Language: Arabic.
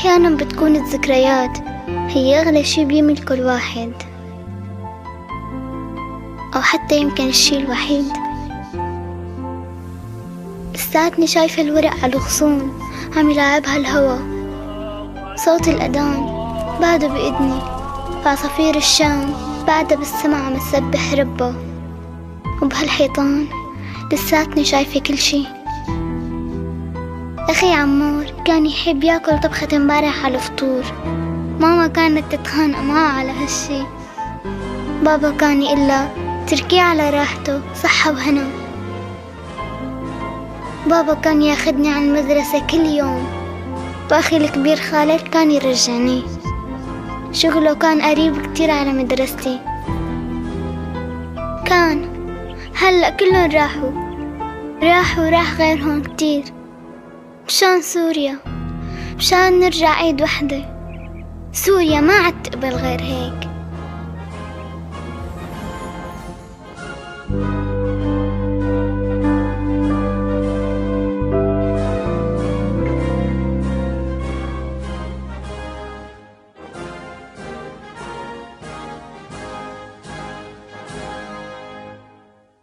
أحيانا بتكون الذكريات هي أغلى شي بيملكه الواحد، أو حتى يمكن الشي الوحيد. لساتني شايفة الورق على الغصون عم يلعبها الهوا، صوت الأذان بعده بإذني، وعصافير الشام بعدها بالسماء عم تسبح ربه، وبهالحيطان لساتني شايفة كل شي. أخي عمور كان يحب ياكل طبخة امبارح على الفطور، ماما كانت تتخانق معه على هالشي، بابا كان يقلها تركيه على راحته صحة وهنا. بابا كان ياخدني عن المدرسة كل يوم، وأخي الكبير خالد كان يرجعني، شغله كان قريب كتير على مدرستي. هلأ كلهم راح غيرهم كتير مشان سوريا، مشان نرجع عيد وحدة. سوريا ما عاد تقبل غير هيك.